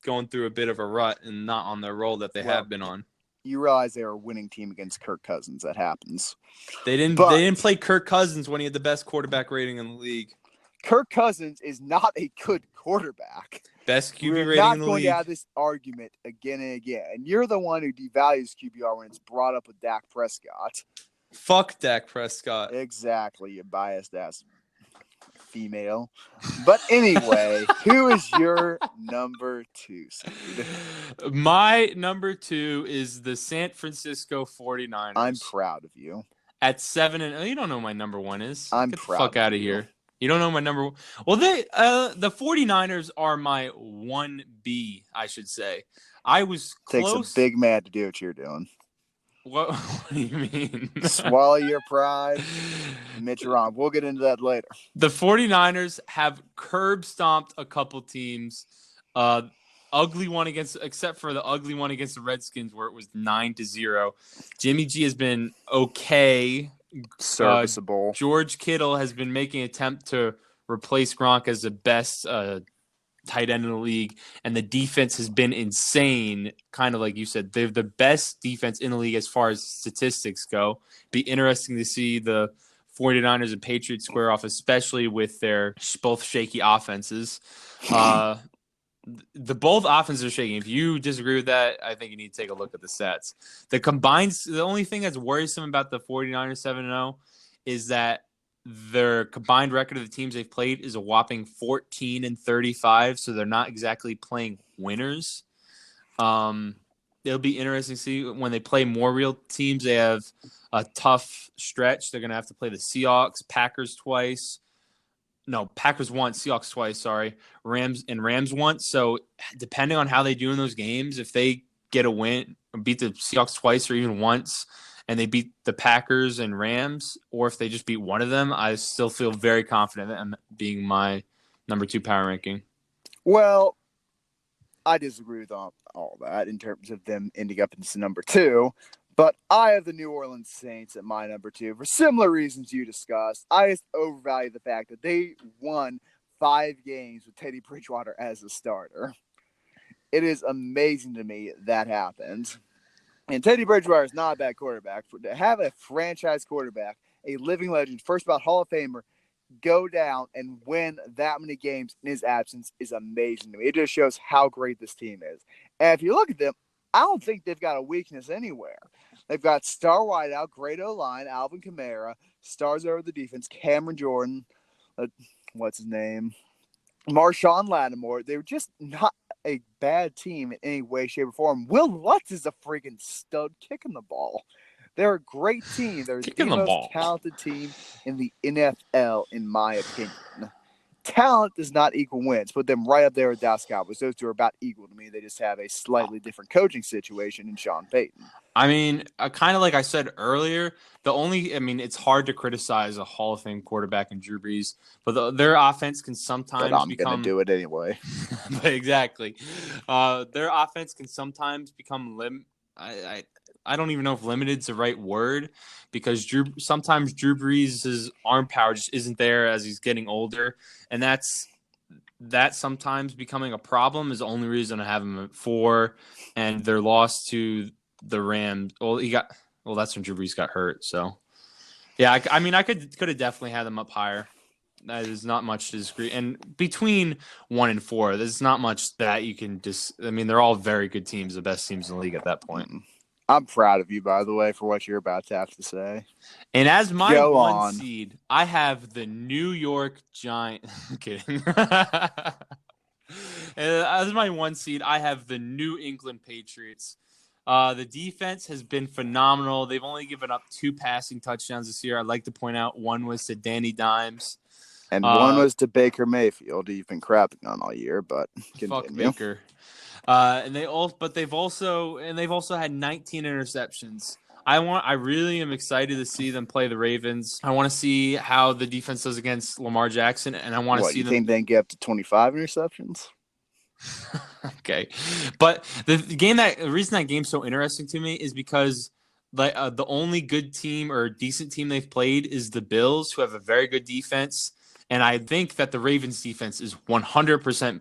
B: going through a bit of a rut and not on their roll that they have been on.
A: You realize they were a winning team against Kirk Cousins. That happens.
B: They didn't play Kirk Cousins when he had the best quarterback rating in the league.
A: Kirk Cousins is not a good quarterback.
B: Best QB rating in the league.
A: We're not going to have this argument again and again. And you're the one who devalues QBR when it's brought up with Dak Prescott.
B: Fuck Dak Prescott.
A: Exactly. You're biased ass female. But anyway, who is your number 2 seed?
B: My number 2 is the San Francisco 49ers.
A: I'm proud of you.
B: At 7 and you don't know my number 1 is.
A: I'm
B: Get
A: proud.
B: The fuck out of here. You don't know my number 1. Well, the 49ers are my 1B, I should say. I was close.
A: Takes a big man to do what you're doing.
B: What do you mean?
A: Swallow your pride. Admit you're wrong. We'll get into that later.
B: The 49ers have curb stomped a couple teams. Ugly one except for the ugly one against the Redskins where it was 9-0. Jimmy G has been okay.
A: Serviceable.
B: George Kittle has been making an attempt to replace Gronk as the best tight end in the league, and the defense has been insane. Kind of like you said, they're the best defense in the league as far as statistics go. Be interesting to see the 49ers and Patriots square off, especially with their both shaky offenses. The both offenses are shaking. If you disagree with that, I think you need to take a look at the stats. The only thing that's worrisome about the 49ers 7-0 is that their combined record of the teams they've played is a whopping 14-35, so they're not exactly playing winners. It'll be interesting to see when they play more real teams. They have a tough stretch. They're going to have to play the Seahawks, Packers twice. No, Packers once, Seahawks twice, sorry. Rams once. So depending on how they do in those games, if they get a win, beat the Seahawks twice or even once, and they beat the Packers and Rams, or if they just beat one of them, I still feel very confident in being my number 2 power ranking.
A: Well, I disagree with all that in terms of them ending up in number 2. But I have the New Orleans Saints at my number 2 for similar reasons you discussed. I just overvalue the fact that they won 5 games with Teddy Bridgewater as a starter. It is amazing to me that happened. And Teddy Bridgewater is not a bad quarterback. To have a franchise quarterback, a living legend, first ballot Hall of Famer, go down and win that many games in his absence is amazing to me. It just shows how great this team is. And if you look at them, I don't think they've got a weakness anywhere. They've got star wideout, great O-line, Alvin Kamara, stars over the defense, Cameron Jordan, what's his name? Marshawn Lattimore. They were just not a bad team in any way, shape, or form. Will Lutz is a freaking stud kicking the ball. They're a great team. They're the most talented team in the NFL, in my opinion. Talent does not equal wins. Put them right up there with Dallas Cowboys. Those two are about equal to me. They just have a slightly different coaching situation in Sean Payton.
B: I mean, kind of like I said earlier, it's hard to criticize a Hall of Fame quarterback in Drew Brees, but their offense can sometimes
A: I'm going to do it anyway.
B: Exactly. Their offense can sometimes become I don't even know if limited is the right word, because sometimes Drew Brees' arm power just isn't there as he's getting older, and that sometimes becoming a problem is the only reason I have him at 4, and their loss to the Rams. That's when Drew Brees got hurt. So, yeah, I could have definitely had them up higher. There's not much to disagree. And between 1 and 4, there's not much that you can they're all very good teams, the best teams in the league at that point.
A: I'm proud of you, by the way, for what you're about to have to say.
B: And as my one seed, I have the New York Giants. I'm kidding. As my 1 seed, I have the New England Patriots. The defense has been phenomenal. They've only given up 2 passing touchdowns this year. I'd like to point out one was to Danny Dimes.
A: And one was to Baker Mayfield, who you've been crapping on all year, but continue.
B: Fuck Baker. They've also had 19 interceptions. I really am excited to see them play the Ravens. I want to see how the defense does against Lamar Jackson, and I want to see them.
A: You think they can get up to 25 interceptions?
B: Okay, but the reason that game's so interesting to me is because the only good team or decent team they've played is the Bills, who have a very good defense. And I think that the Ravens defense is 100%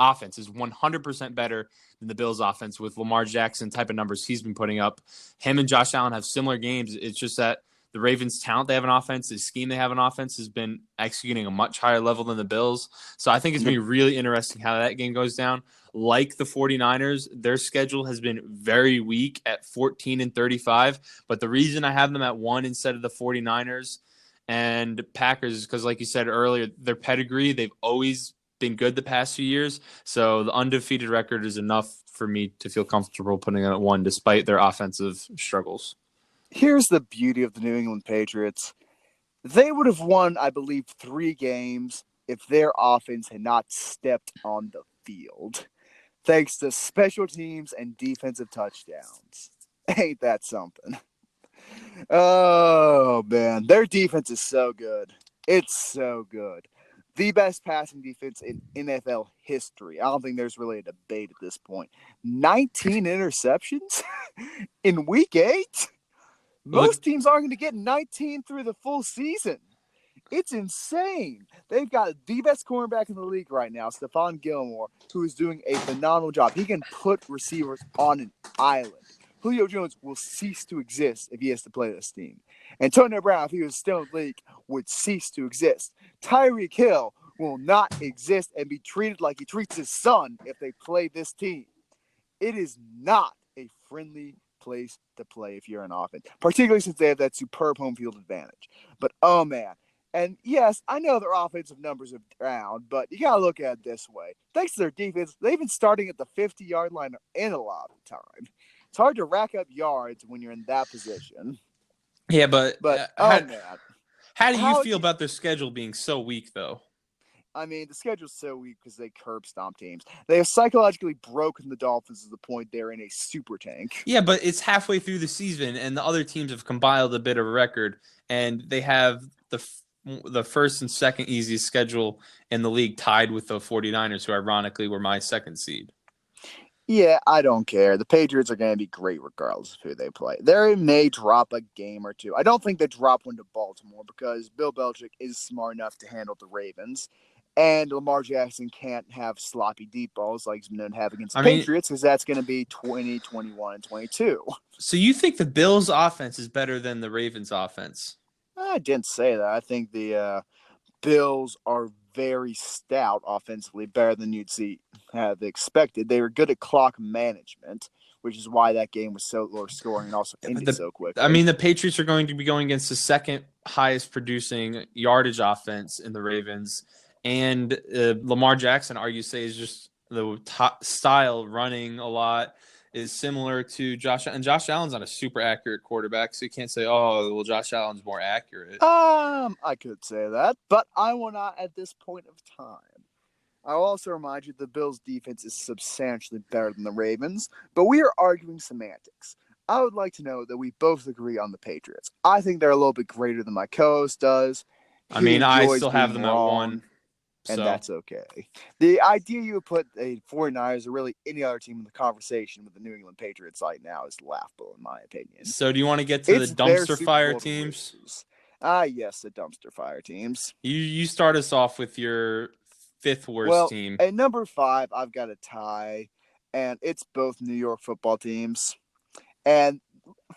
B: offense is 100% better than the Bills offense with Lamar Jackson type of numbers he's been putting up. Him and Josh Allen have similar games. It's just that the Ravens' talent they have an offense, the scheme they have an offense has been executing a much higher level than the Bills. So I think it's going to be really interesting how that game goes down. Like the 49ers, their schedule has been very weak at 14-35. But the reason I have them at 1 instead of the 49ers and Packers, because like you said earlier, their pedigree, they've always been good the past few years. So the undefeated record is enough for me to feel comfortable putting them at 1 despite their offensive struggles.
A: Here's the beauty of the New England Patriots. They would have won, I believe, 3 games if their offense had not stepped on the field, thanks to special teams and defensive touchdowns. Ain't that something? Oh, man. Their defense is so good. It's so good. The best passing defense in NFL history. I don't think there's really a debate at this point. 19 interceptions in week 8? Most teams aren't going to get 19 through the full season. It's insane. They've got the best cornerback in the league right now, Stephon Gilmore, who is doing a phenomenal job. He can put receivers on an island. Julio Jones will cease to exist if he has to play this team. Antonio Brown, if he was still in the league, would cease to exist. Tyreek Hill will not exist and be treated like he treats his son if they play this team. It is not a friendly place to play if you're an offense, particularly since they have that superb home field advantage. But, oh, man. And, yes, I know their offensive numbers are down, but you got to look at it this way. Thanks to their defense, they've been starting at the 50-yard line in a lot of the time. It's hard to rack up yards when you're in that position.
B: Yeah, but
A: man.
B: How do you feel about their schedule being so weak, though?
A: I mean, the schedule's so weak because they curb stomp teams. They have psychologically broken the Dolphins to the point they're in a super tank.
B: Yeah, but it's halfway through the season, and the other teams have compiled a bit of a record, and they have the first and second easiest schedule in the league, tied with the 49ers, who ironically were my second seed.
A: Yeah, I don't care. The Patriots are going to be great regardless of who they play. They may drop a game or two. I don't think they drop one to Baltimore because Bill Belichick is smart enough to handle the Ravens. And Lamar Jackson can't have sloppy deep balls like he's been known to have against the Patriots because that's going to be 20, 21, and 22.
B: So you think the Bills' offense is better than the Ravens' offense?
A: I didn't say that. I think the Bills are very stout offensively, better than you'd have expected. They were good at clock management, which is why that game was so low scoring and also ended so quickly.
B: I mean, the Patriots are going to be going against the second highest producing yardage offense in the Ravens. And Lamar Jackson, say, is just the top style running a lot is similar to Josh. And Josh Allen's not a super accurate quarterback, so you can't say, oh, well, Josh Allen's more accurate.
A: I could say that, but I will not at this point of time. I'll also remind you the Bills' defense is substantially better than the Ravens, but we are arguing semantics. I would like to know that we both agree on the Patriots. I think they're a little bit greater than my co-host does.
B: I still have them at 1.
A: And that's okay. The idea you would put a 49ers or really any other team in the conversation with the New England Patriots right now is laughable, in my opinion.
B: So do you want to get to the dumpster fire teams?
A: Yes, the dumpster fire teams.
B: You start us off with your 5th worst team.
A: At number 5, I've got a tie, and it's both New York football teams. And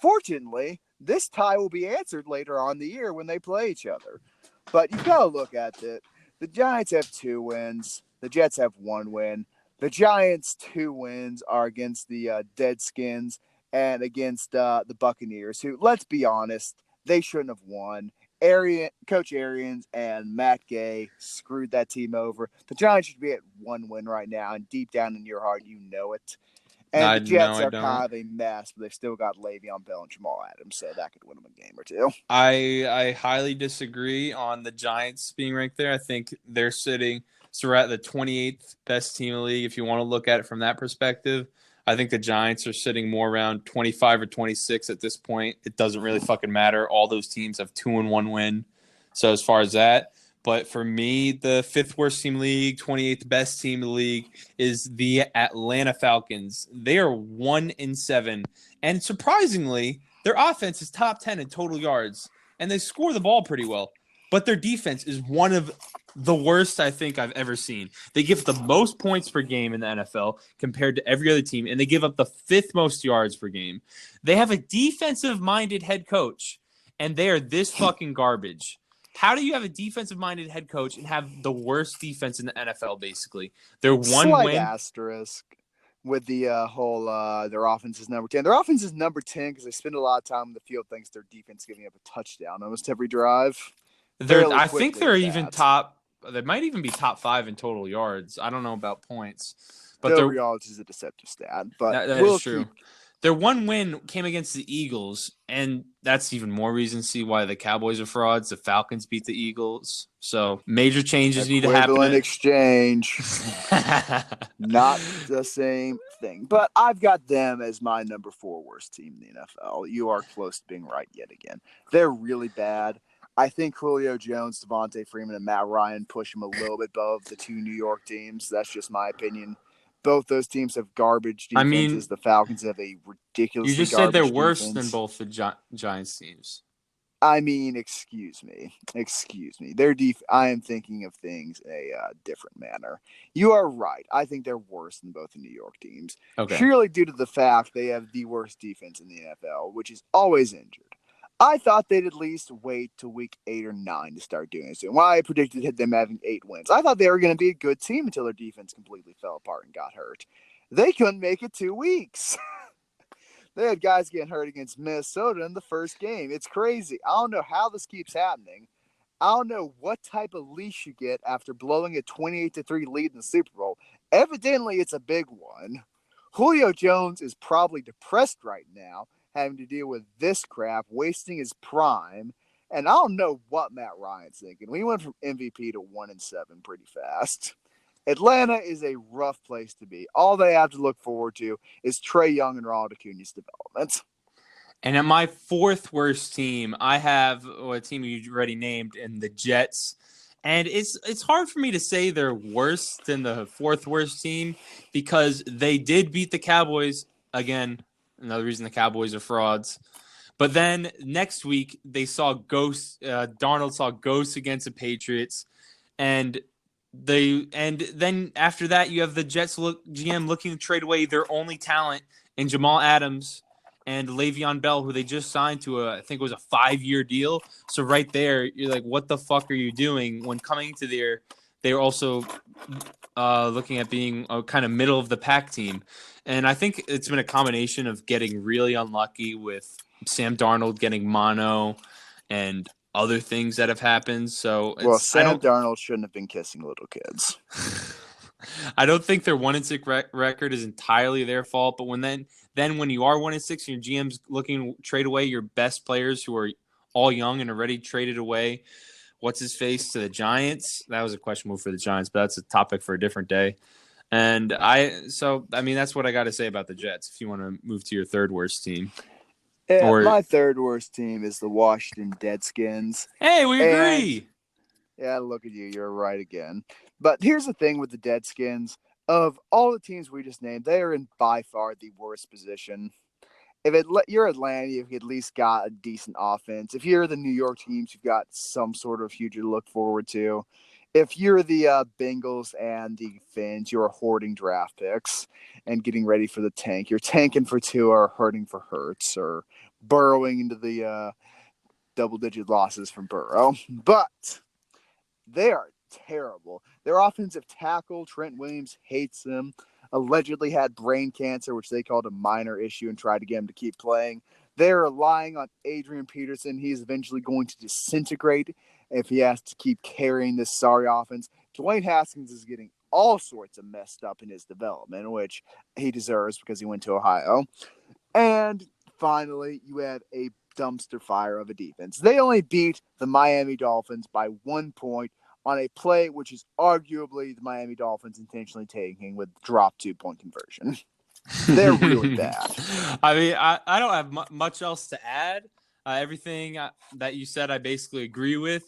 A: fortunately, this tie will be answered later on in the year when they play each other. But you've got to look at it. The Giants have 2 wins. The Jets have 1 win. The Giants' 2 wins are against the Deadskins and against the Buccaneers, who, let's be honest, they shouldn't have won. Coach Arians and Matt Gay screwed that team over. The Giants should be at 1 win right now, and deep down in your heart, you know it. And the Jets are kind of a mess, but they've still got Le'Veon Bell and Jamal Adams, so that could win them a game or two.
B: I highly disagree on the Giants being ranked there. I think they're sitting – so we're at the 28th best team in the league if you want to look at it from that perspective. I think the Giants are sitting more around 25 or 26 at this point. It doesn't really fucking matter. All those teams have 2-1 win. So as far as that – but for me, the 5th worst team in the league, 28th best team in the league is the Atlanta Falcons. They are 1-7. And surprisingly, their offense is top 10 in total yards. And they score the ball pretty well. But their defense is one of the worst I think I've ever seen. They give the most points per game in the NFL compared to every other team. And they give up the 5th most yards per game. They have a defensive-minded head coach. And they are this fucking garbage. How do you have a defensive-minded head coach and have the worst defense in the NFL, basically? They're 1 win.
A: Asterisk with the whole their offense is number 10. Their offense is number 10 because they spend a lot of time in the field thanks to their defense giving up a touchdown almost every drive.
B: I think they're even top – they might even be top 5 in total yards. I don't know about points.
A: But their yards is a deceptive stat. But
B: that is true. Their 1 win came against the Eagles, and that's even more reason to see why the Cowboys are frauds. The Falcons beat the Eagles. So major changes need to happen.
A: Equivalent exchange. Not the same thing. But I've got them as my number 4 worst team in the NFL. You are close to being right yet again. They're really bad. I think Julio Jones, Devontae Freeman, and Matt Ryan push them a little bit above the 2 New York teams. That's just my opinion. Both those teams have garbage defenses. I mean, the Falcons have a ridiculously garbage defense.
B: You just said they're worse than both the Giants teams.
A: I mean, excuse me. I am thinking of things in a different manner. You are right. I think they're worse than both the New York teams.
B: Okay.
A: Purely due to the fact they have the worst defense in the NFL, which is always injured. I thought they'd at least wait till week 8 or 9 to start doing this. And why I predicted them having 8 wins. I thought they were going to be a good team until their defense completely fell apart and got hurt. They couldn't make it 2 weeks. They had guys getting hurt against Minnesota in the first game. It's crazy. I don't know how this keeps happening. I don't know what type of leash you get after blowing a 28-3 lead in the Super Bowl. Evidently, it's a big one. Julio Jones is probably depressed right now, having to deal with this crap, wasting his prime. And I don't know what Matt Ryan's thinking. We went from MVP to 1-7 pretty fast. Atlanta is a rough place to be. All they have to look forward to is Trae Young and Ronald Acuna's development.
B: And at my fourth worst team, I have a team you already named in the Jets. And it's hard for me to say they're worse than the fourth worst team because they did beat the Cowboys. Again, another reason the Cowboys are frauds. But then next week, they saw ghosts. Darnold saw ghosts against the Patriots. And then after that, you have the Jets GM looking to trade away their only talent in Jamal Adams and Le'Veon Bell, who they just signed to I think it was a 5-year deal. So right there, you're like, what the fuck are you doing? When coming to they're also looking at being a kind of middle of the pack team. And I think it's been a combination of getting really unlucky with Sam Darnold getting mono and other things that have happened. So
A: Sam Darnold shouldn't have been kissing little kids.
B: I don't think their 1-6 record is entirely their fault, but when you are 1-6 and your GM's looking to trade away your best players who are all young and already traded away, what's his face to the Giants? That was a questionable for the Giants, but that's a topic for a different day. And that's what I got to say about the Jets. If you want to move to your third worst team.
A: My third worst team is the Washington Deadskins.
B: Hey, we agree.
A: Yeah, look at you. You're right again. But here's the thing with the Deadskins. Of all the teams we just named, they are in by far the worst position. If you're Atlanta, you've at least got a decent offense. If you're the New York teams, you've got some sort of future to look forward to. If you're the Bengals and the Finns, you're hoarding draft picks and getting ready for the tank. You're tanking for Tua or hurting for Hurts or burrowing into the double-digit losses from Burrow. But they are terrible. Their offensive tackle, Trent Williams, hates them. Allegedly had brain cancer, which they called a minor issue and tried to get him to keep playing. They're relying on Adrian Peterson. He's eventually going to disintegrate if he has to keep carrying this sorry offense. Dwayne Haskins is getting all sorts of messed up in his development, which he deserves because he went to Ohio. And finally, you have a dumpster fire of a defense. They only beat the Miami Dolphins by 1 point on a play which is arguably the Miami Dolphins intentionally taking with drop 2-point conversion. They're really bad.
B: I mean, I don't have much else to add. Everything that you said, I basically agree with.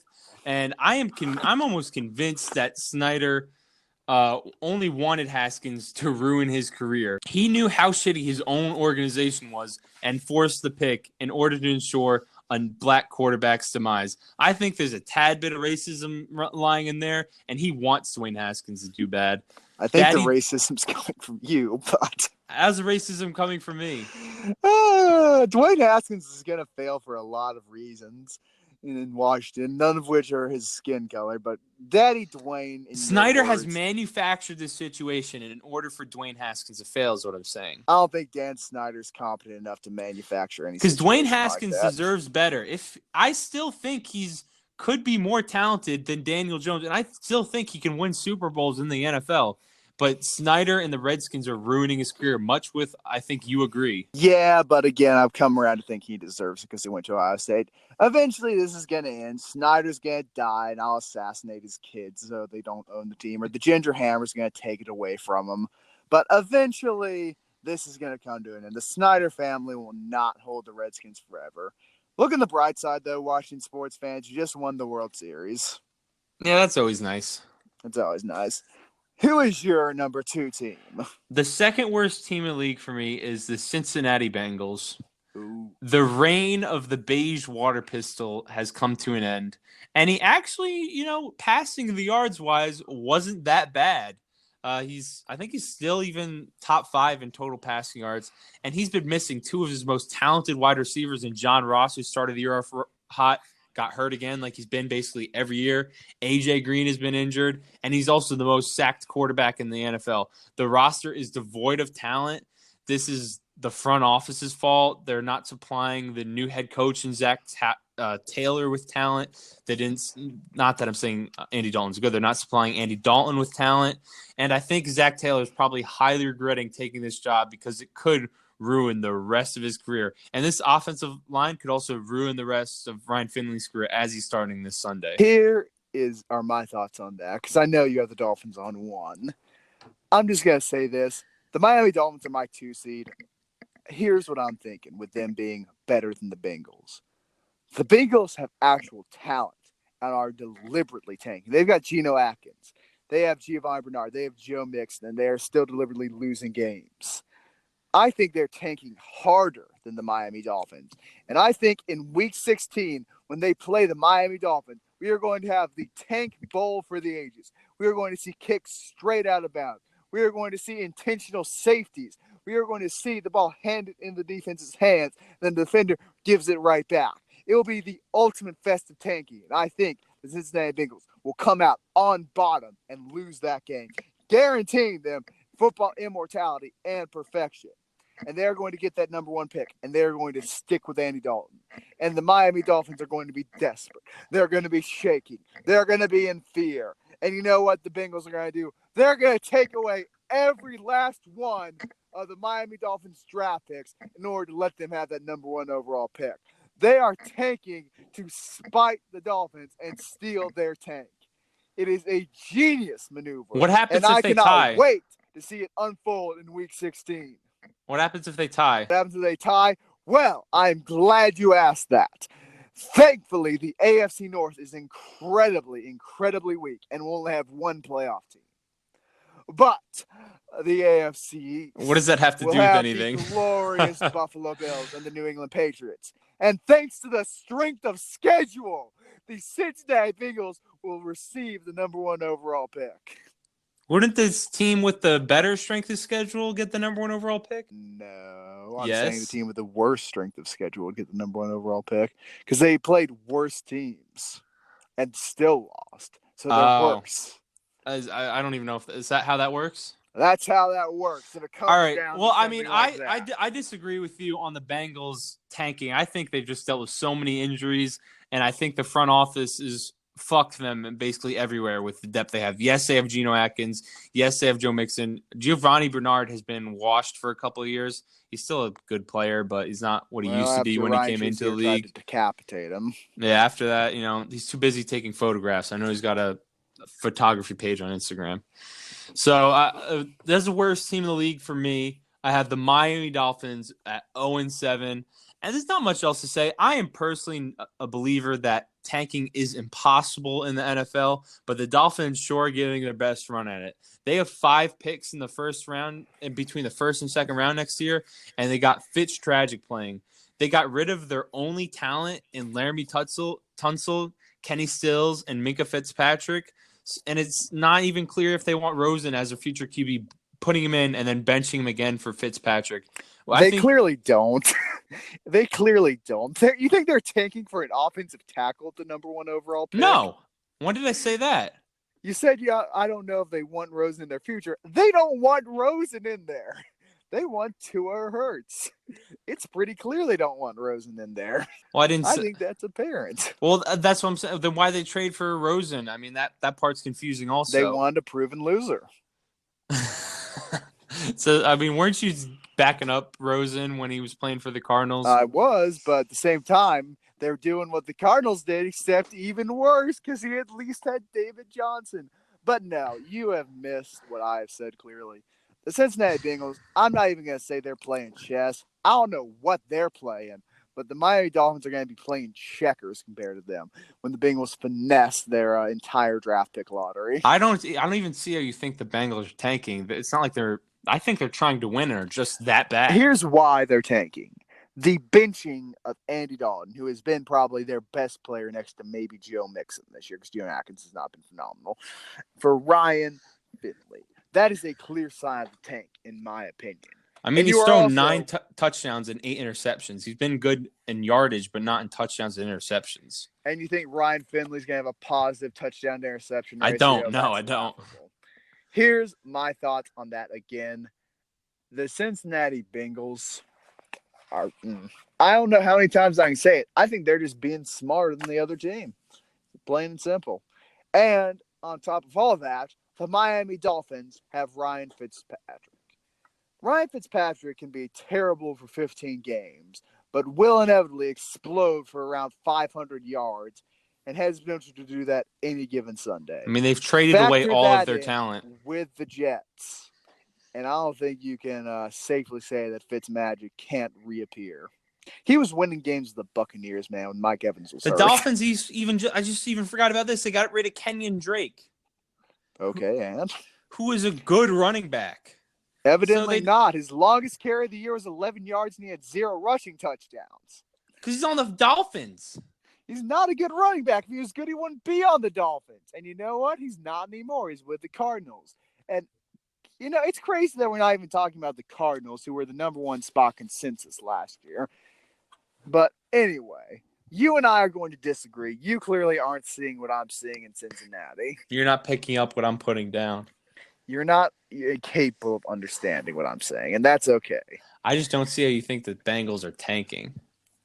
B: And I'm almost convinced that Snyder only wanted Haskins to ruin his career. He knew how shitty his own organization was and forced the pick in order to ensure a black quarterback's demise. I think there's a tad bit of racism lying in there, and he wants Dwayne Haskins to do bad.
A: I think the racism's coming from you, but...
B: How's the racism coming from me?
A: Dwayne Haskins is going to fail for a lot of reasons in Washington, none of which are his skin color, but Daddy Dwayne...
B: Snyder has manufactured this situation in order for Dwayne Haskins to fail, is what I'm saying.
A: I don't think Dan Snyder's competent enough to manufacture anything.
B: Because Dwayne Haskins deserves better. I still think could be more talented than Daniel Jones, and I still think he can win Super Bowls in the NFL. But Snyder and the Redskins are ruining his career, much with, I think you agree.
A: Yeah, but again, I've come around to think he deserves it because he went to Ohio State. Eventually, this is going to end. Snyder's going to die, and I'll assassinate his kids so they don't own the team. Or the Ginger Hammer's going to take it away from him. But eventually, this is going to come to an end. The Snyder family will not hold the Redskins forever. Look on the bright side, though, Washington sports fans. You just won the World Series.
B: Yeah, that's always nice.
A: That's always nice. Who is your number 2 team?
B: The second worst team in the league for me is the Cincinnati Bengals.
A: Ooh.
B: The reign of the beige water pistol has come to an end. And he actually, passing the yards wise wasn't that bad. I think he's still even top 5 in total passing yards. And he's been missing 2 of his most talented wide receivers in John Ross, who started the year off hot, got hurt again like he's been basically every year. AJ Green has been injured, and he's also the most sacked quarterback in the NFL. The roster is devoid of talent. This is the front office's fault. They're not supplying the new head coach and Zach Taylor with talent. They didn't. Not that I'm saying Andy Dalton's good. They're not supplying Andy Dalton with talent. And I think Zach Taylor is probably highly regretting taking this job because it could ruin the rest of his career. And this offensive line could also ruin the rest of Ryan Finley's career as he's starting this Sunday.
A: Here are my thoughts on that, because I know you have the Dolphins on 1. I'm just going to say this. The Miami Dolphins are my 2 seed. Here's what I'm thinking with them being better than the Bengals. The Bengals have actual talent and are deliberately tanking. They've got Geno Atkins. They have Giovanni Bernard. They have Joe Mixon, and they are still deliberately losing games. I think they're tanking harder than the Miami Dolphins. And I think in Week 16, when they play the Miami Dolphins, we are going to have the tank bowl for the ages. We are going to see kicks straight out of bounds. We are going to see intentional safeties. We are going to see the ball handed in the defense's hands, then the defender gives it right back. It will be the ultimate festive tanking. And I think the Cincinnati Bengals will come out on bottom and lose that game, guaranteeing them football immortality and perfection. And they're going to get that number 1 pick, and they're going to stick with Andy Dalton. And the Miami Dolphins are going to be desperate. They're going to be shaking. They're going to be in fear. And you know what the Bengals are going to do? They're going to take away every last one of the Miami Dolphins draft picks in order to let them have that number 1 overall pick. They are tanking to spite the Dolphins and steal their tank. It is a genius maneuver.
B: What happens if they tie?
A: And I cannot wait to see it unfold in Week 16.
B: What happens if they tie?
A: What happens if they tie? Well, I'm glad you asked that. Thankfully, the AFC North is incredibly, incredibly weak and will only have 1 playoff team. But the AFC
B: What does that have to do with anything?
A: The glorious Buffalo Bills and the New England Patriots. And thanks to the strength of schedule, the Cincinnati Bengals will receive the number 1 overall pick.
B: Wouldn't this team with the better strength of schedule get the number 1 overall pick?
A: No, I'm saying the team with the worst strength of schedule would get the number 1 overall pick because they played worse teams and still lost. So they're worse.
B: I don't even know is that how that works?
A: That's how that works. If it comes
B: all right.
A: Down
B: well, I mean,
A: I
B: disagree with you on the Bengals tanking. I think they've just dealt with so many injuries, and I think the front office is fucked them basically everywhere with the depth they have. Yes, they have Geno Atkins. Yes, they have Joe Mixon. Giovanni Bernard has been washed for a couple of years. He's still a good player, but he's not what he used to be when he came into the league.
A: Tried to decapitate him.
B: Yeah, after that, he's too busy taking photographs. I know he's got a photography page on Instagram. So that's the worst team in the league for me. I have the Miami Dolphins at 0-7. And there's not much else to say. I am personally a believer that tanking is impossible in the NFL, but the Dolphins sure are giving their best run at it. They have 5 picks in the first round, in between the first and second round next year, and they got Fitztragic playing. They got rid of their only talent in Laramie Tunsil, Kenny Stills, and Minka Fitzpatrick, and it's not even clear if they want Rosen as a future QB, putting him in and then benching him again for Fitzpatrick. Well,
A: they clearly don't. They clearly don't. You think they're tanking for an offensive tackle at the number 1 overall pick?
B: No. When did I say that?
A: You said, I don't know if they want Rosen in their future. They don't want Rosen in there. They want Tua or Hurts. It's pretty clear they don't want Rosen in there.
B: Well, I
A: think that's apparent.
B: Well, that's what I'm saying. Then why they trade for Rosen? I mean, that part's confusing also.
A: They wanted a proven loser.
B: So, I mean, weren't you backing up Rosen when he was playing for the Cardinals?
A: I was, but at the same time, they're doing what the Cardinals did, except even worse, because he at least had David Johnson. But no, you have missed what I have said clearly. The Cincinnati Bengals, I'm not even going to say they're playing chess. I don't know what they're playing, but the Miami Dolphins are going to be playing checkers compared to them when the Bengals finesse their entire draft pick lottery.
B: I don't even see how you think the Bengals are tanking. It's not like I think they're trying to win or just that bad.
A: Here's why they're tanking. the benching of Andy Dalton, who has been probably their best player next to maybe Joe Mixon this year, because Geno Atkins has not been phenomenal, for Ryan Finley. That is a clear sign of the tank, in my opinion.
B: I mean, he's thrown 9 touchdowns and 8 interceptions. He's been good in yardage, but not in touchdowns and interceptions.
A: And you think Ryan Finley's going to have a positive touchdown to interception ratio?
B: I don't. No, I don't.
A: Here's my thoughts on that again. The Cincinnati Bengals are, I don't know how many times I can say it. I think they're just being smarter than the other team. Plain and simple. And on top of all of that, the Miami Dolphins have Ryan Fitzpatrick. Ryan Fitzpatrick can be terrible for 15 games, but will inevitably explode for around 500 yards and has been able to do that any given Sunday.
B: I mean, they've traded away all of their talent
A: with the Jets. And I don't think you can safely say that Fitzmagic can't reappear. He was winning games with the Buccaneers, man, when Mike Evans was hurt.
B: The Dolphins, I just even forgot about this. They got rid of Kenyon Drake.
A: Okay, and?
B: Who is a good running back.
A: Evidently not. His longest carry of the year was 11 yards, and he had 0 rushing touchdowns.
B: Because he's on the Dolphins.
A: He's not a good running back. If he was good, he wouldn't be on the Dolphins. And you know what? He's not anymore. He's with the Cardinals. And, you know, it's crazy that we're not even talking about the Cardinals, who were the number 1 spot consensus last year. But anyway, you and I are going to disagree. You clearly aren't seeing what I'm seeing in Cincinnati.
B: You're not picking up what I'm putting down.
A: You're not capable of understanding what I'm saying, and that's okay.
B: I just don't see how you think the Bengals are tanking.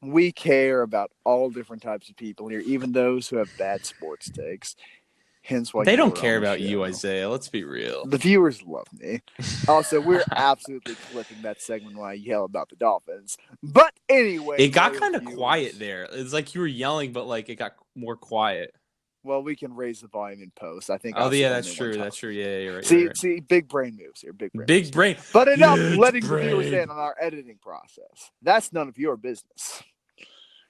A: We care about all different types of people here, even those who have bad sports takes. Hence why
B: they don't care about you, Isaiah. Let's be real.
A: The viewers love me. Also, we're absolutely clipping that segment when I yell about the Dolphins. But anyway,
B: it got kind of quiet there. It's like you were yelling, but like it got more quiet.
A: Well, we can raise the volume in post. I think.
B: Oh, yeah, that's true. That's true. Yeah, you're right.
A: See, big brain moves here. Big
B: brain.
A: But enough letting the viewers in on our editing process. That's none of your business.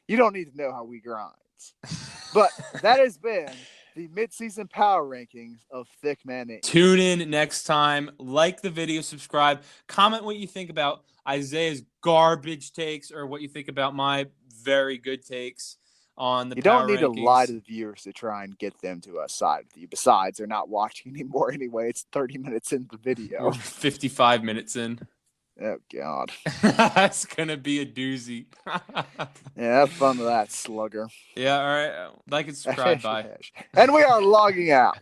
A: You don't need to know how we grind. But that has been the midseason power rankings of Thicc Man Inc.
B: Tune in next time. Like the video, subscribe, comment what you think about Isaiah's garbage takes or what you think about my very good takes on the power rankings. You don't need
A: to lie to the viewers to try and get them to side with you. Besides, they're not watching anymore anyway. It's 30 minutes into the video.
B: We're 55 minutes in.
A: Oh, God.
B: That's going to be a doozy.
A: Yeah, have fun with that, slugger.
B: Yeah, all right. Like and subscribe. Bye.
A: And we are logging out.